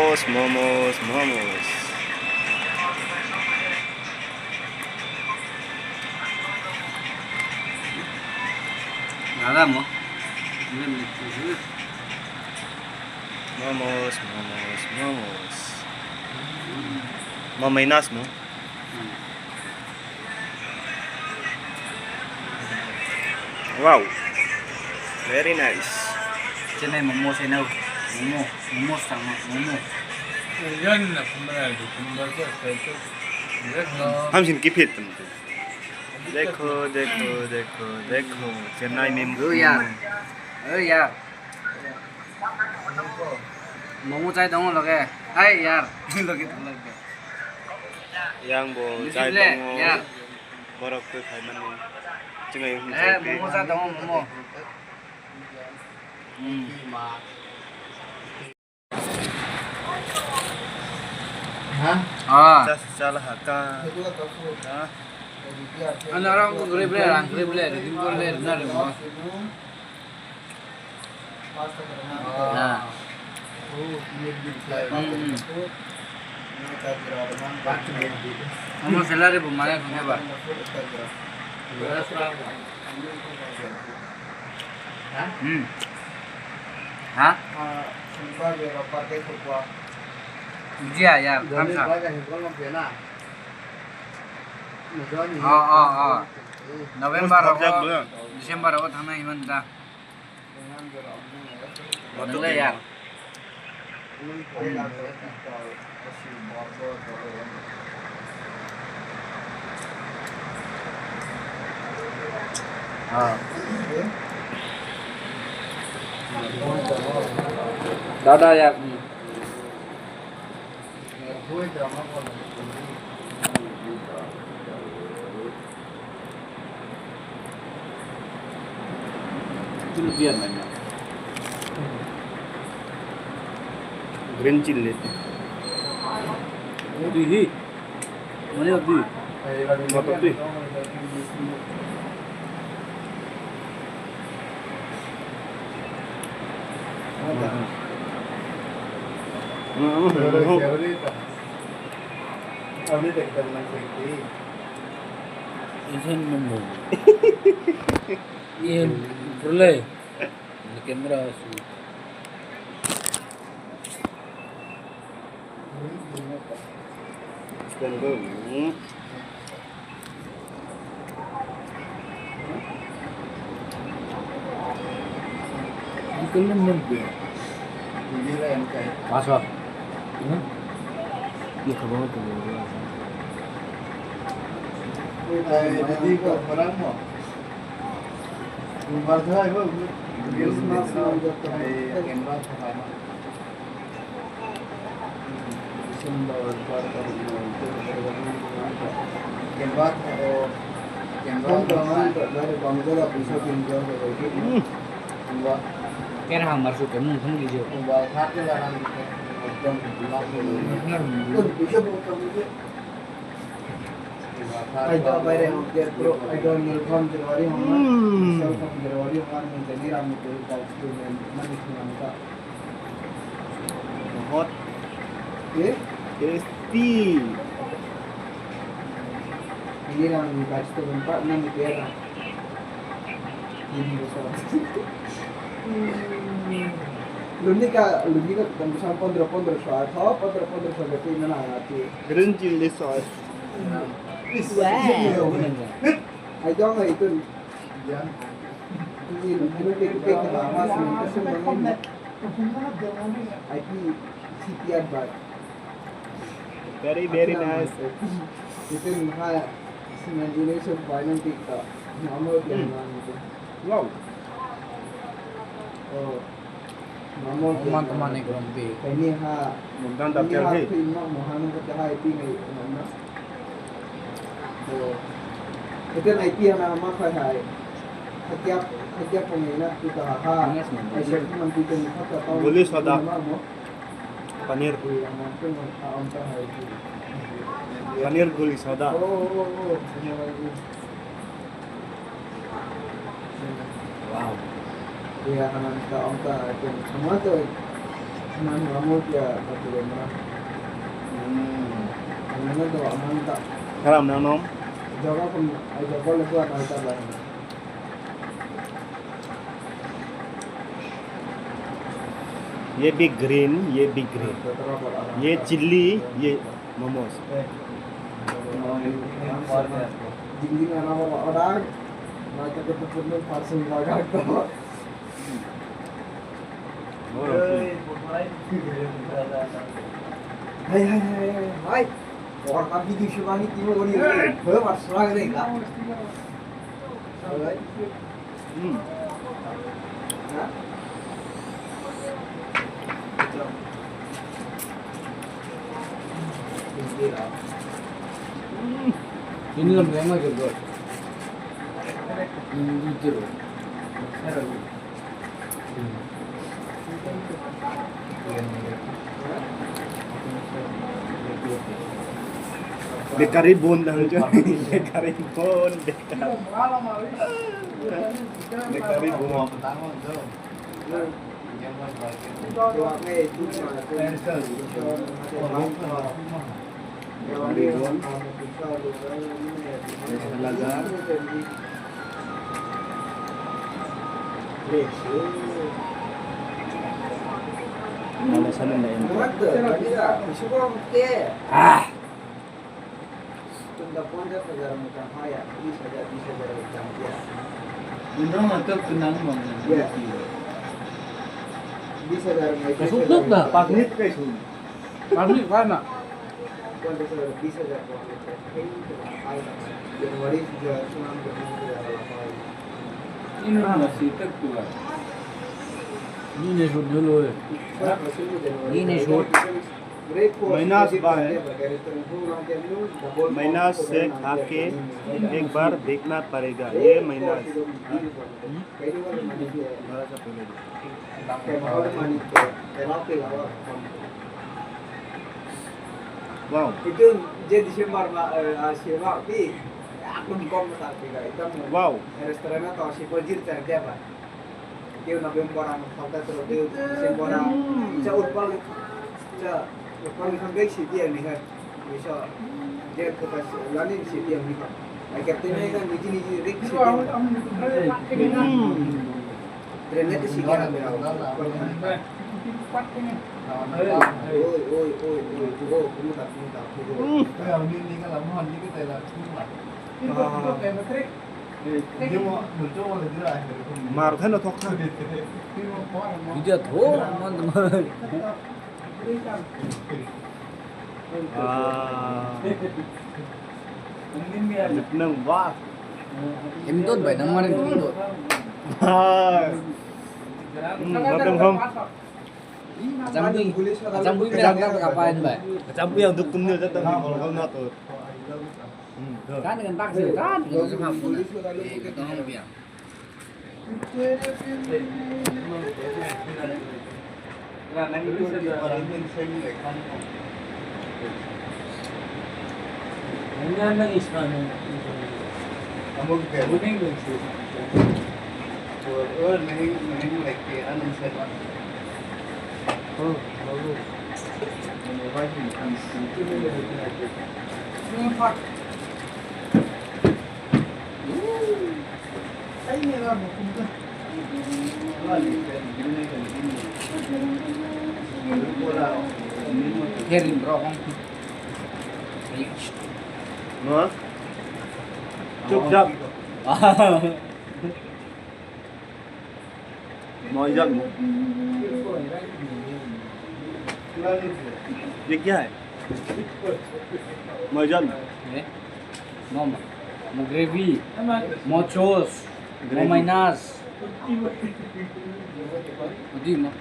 momos, momos, momos. Nada mo. Momos, momos, momos. Mamay nas mo. Wow. Very nice. Sini momo sini. Momo, momo sama momo. Yan na kumara kumara kaito. हमसिन की फिट तुमको देखो देखो देखो देखो चेन्नई में यार मोमो चाहिए दो लगे हाय यार लगे लगे yang bo chai dong यार borok ke khai man chengai hum momo चाहिए दो मोमो हाँ salah haka Ano orang gulai beli, di gulai benar mo. Nah. Kamu selari pemain punya apa? Hah? Iya ya, kamsa. November ako, December ako thana iman ta. Boleh ya. Dadah ya. Biar banyak. green chili Di. Mana di? motor tu Isan momo. Iya, boleh. Kamera su. Ikan momo. Masuk. Iya kabar tu. Jadi kau orang mo. Umar saya bu. Kamera Kaya hamar su kamu kamu gijo. I don't buy them get bro. I don't know from January on. So from January on maintain ram ko ka student money ko hot eh tasty ini ram ko ka student pa na ni pera. Ini so. Lundi ka tầm 15 shot ho 15 shot ke na aati. green chili sauce I don't know itu. Ini ke mas ni kasi mana IT CPR bag. very nice Itu mah imagination point kita. Nama dia itu. wow Oh. Nama Teman-teman ni grompi. ini ha. mundan tak chal hai Ini mohon kita ha itu ni nama. So itu IT nama apa hai? Setiap pemain kita ha. Aisyah nanti kan kita tahu. Boleh soda. paneer paneer guli soda Wow. Iya, karena kita ongkar itu semua tuh Aman kamu ya satu mana? Mana tuh aman tak? Karam nang nom. Jaga pun, jaga boleh buat altar lah. ये भी ग्रीन, ये भी ग्रीन, ये चिल्ली, ये momos. Jingling anak orang, macam ketemu parcel bagak tu. Hai. Orang kami di Shimani Timur ni, berapa serang ni kan? Ini lembut memang juga. Ini jeruk. Bekari bun dah lucu. Bekari bun, bekari bun. Mana sana dah yang ah. Tunda 50,000 muka haya, 20,000 macam dia. Bunda mantap tenang banget. Ya. 20,000 macam. Masuk dah. Pagnit kay sun. Kami mana? 20,000 Januari sudah senang Ini masih tertua. Ini shoot dulu. Ini shoot. Minus minus से आके एक बार देखना पड़ेगा ये minus wow itu je Desember siapa pi aku kom tak tiga itu wow restoran atau si pojir cari dia apa dia November ang kota terus dia Desember sa urpal sa urpal kan guys si dia ni kan bisa dia kota lain si dia ni kan akhir tu ni kan ni rik si dia trend itu si dia ôi, cũng tập Cái ông đi cái làm hòn như cái này là không phải. Nhưng mà một chỗ là thế này. mà thấy nó thóc khăn Bây giờ thố ngon rồi. lực nâng quá Em tốt vậy năm nay cũng tốt. nó cưng không Kacang bui bilang kan ngapain, Mbak? campur yang dukun dia datang kalau nggak tuh Kan dengan taksi kan dengan semua pun. Kita mau biar. Ini nang ispan. kamu kayak Kuning lucu. नहीं लगती है unset bagus ini lah bukan Herin rohong. nó chụp chậm nói giận việc gì vậy mời dân Mau mau gravy, mau chos, mau mainas. Adi mau.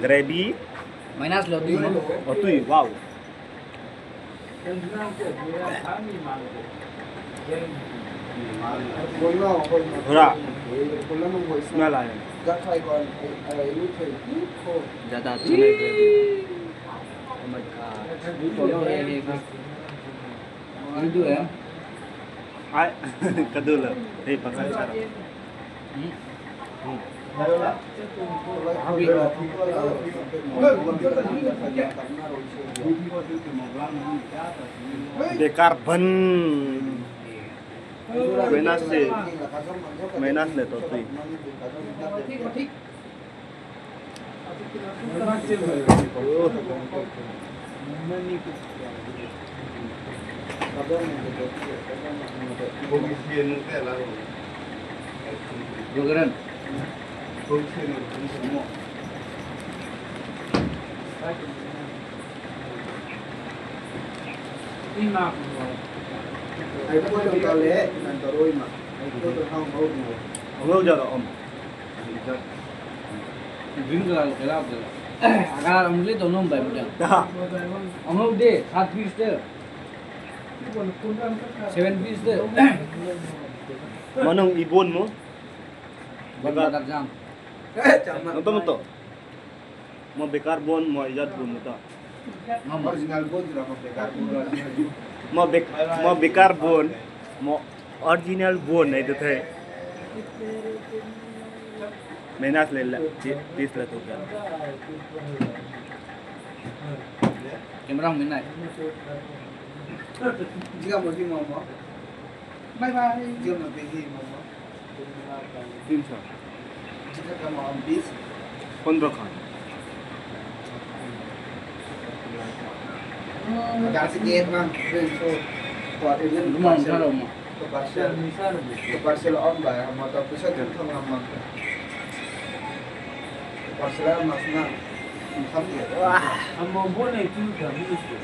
gravy Mainas lo di mau. oh tui wow Hura. smell आया Jada chile gravy. Oh my god. Itu ya. ai kedul hey pakai cara बेकार बन मेहनत ले तो तुई Dogeran. Ini mah. Ai ko dong ka le nan to roi ma. Ai ko to hang ho mo. ông lâu giờ là ông Drink lah, kelap je. Agar ông lấy tàu nôm bảy một điểm. đó Ông nôm đi, 7 piece deh. 7 piece deh. mà nông ibon mo Buat makan jam. Chama. nonton mo to mo bekar bon mo ijat bon mo to Mama. Original bon jira ma bekar mo bekar bon mo original bon नहीं तो थे मेहनत ले ला 30 लाख रुपया Kamera mình này. Jika mo di mo mo. Bye bye. Jika mo di mo mo. 300 Jika kamu ambis 15 Khan Agak sikit bang, so kuat ini Rumah mana rumah? ke parcel om bayar motor pusat kan thong amang parcel masna thăm dia wah Amo boleh tu dah minus tu.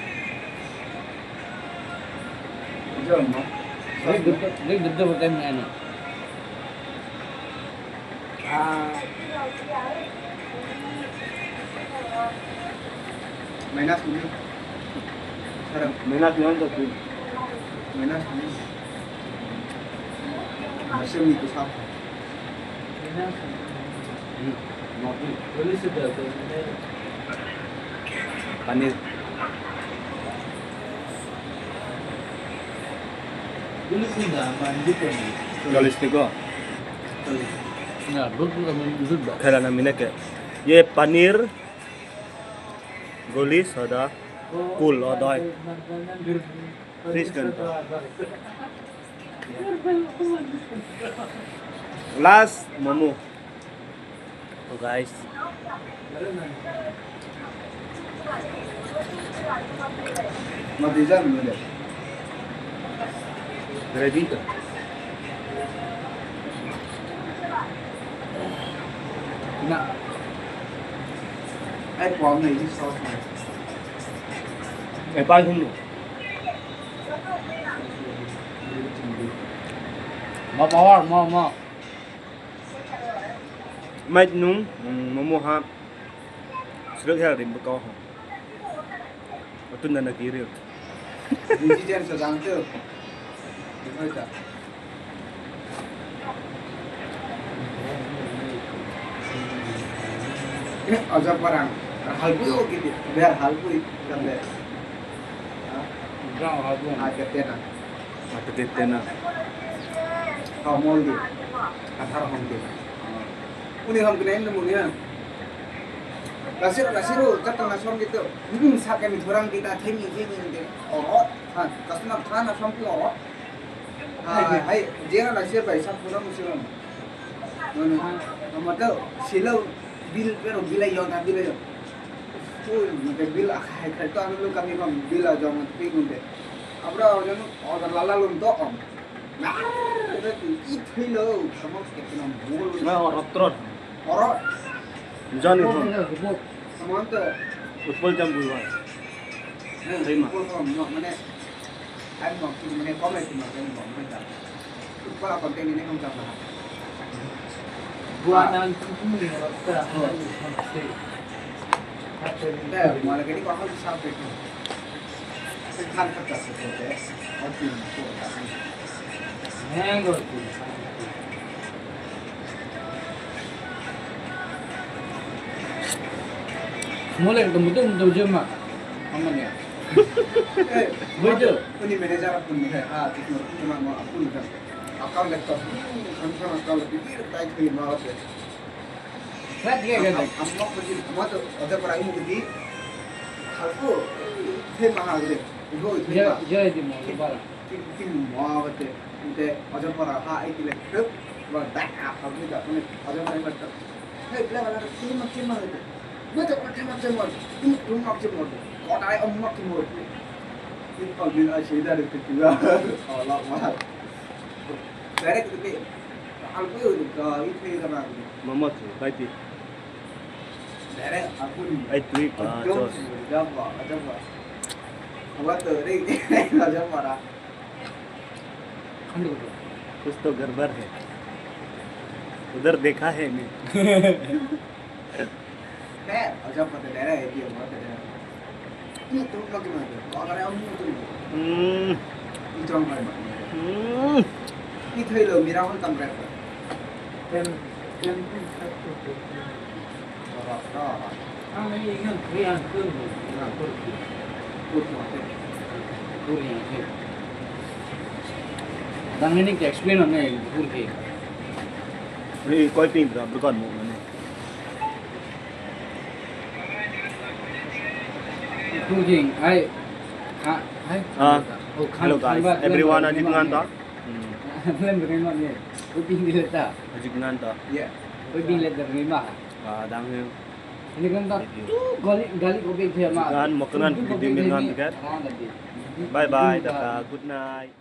jom mo Dia gede bertem ni. minus ini sekarang मेहनत नहीं तो तू minus ini masih itu sama Boleh sudah. Paneer Boleh sudah mandi pun. 40 को Nah, betul kami sudah. खेलाना मिने के ये पनीर गोली सोडा कुल और दही फ्रिज करता लास्ट मोमो तो guys mau dijam ni ready Nak. ai pom này đi sau này ए पास हम Mau power, mau. mai nung momo ha srek ha rim ko ha tun na kiri Biji jangan sedang tu. Baca. Aja perang. Halbu gitu. Biar halbu sampai. Jangan hadu. Ada tena. mata tete na Kau mau di. Athar hom di. Uni hom kena ini mungkin. Lasiru kata nasom gitu. Sak kami orang kita temi gitu. Oh, customer thana nasom tu oh. Hai, jangan lasir baik sak kurang musim. मतलब सिलो बिल pero बिल yang tak बिल yang मतलब बिल akhir itu anu lu kami bang बिल aja mau pingun deh abra orang order lala lu to om nah itu lo sama kita nam bol मैं और अत्रत orang जानी हो sama tu उत्पल जम्बू है Thấy mà. mana anh mau tu mana comment tu mana mau mana kalau konten ini không sama Buat nanti pun rata. malah gini kau harus sampai tu. Sekarang kerja seperti itu, Hang tu. Mulai betul je mak. Aman ya. Betul. Ini manajer pun ni kan, itu cuma mau aku ni kan. Akal laptop, samsung akal lebih baik dari mana Flat dia kan. Amok pergi semua tuh ada para ilmu gede. Aku mahal deh. Itu Dia di mau lebar. Kim mau betul. Itu ada para itu lek. Và đại áp không như vậy nên ở trong này mình hey là kim mà itu gue tak pernah kim macam ini tuh macam mana kok ada om macam mana ini kalau bila cerita dari kedua Allah mahal dari itu aku itu itu kan mama tu baik ti dari aku itu jos apa apa tuh ini macam mana Kan कुछ तो गड़बड़ है उधर देखा है मैं kayak macam pada daerah ya dia pada daerah ini tuh macam mana kalau ada om itu itu orang mana ini tuh lo mirawan tamret dan ini kan krian tuh Dan ini explain on nih Turki. ini koi pin berapa kan mau mana Turki, hai hello guys everyone ajit nganta Plan berima nih. Uping di leta. ajit nganta ya Uping leta berima. dang he Ini kan tak gali kopi dia mah. Jangan makanan video dengan dekat. Bye bye, dadah, good night.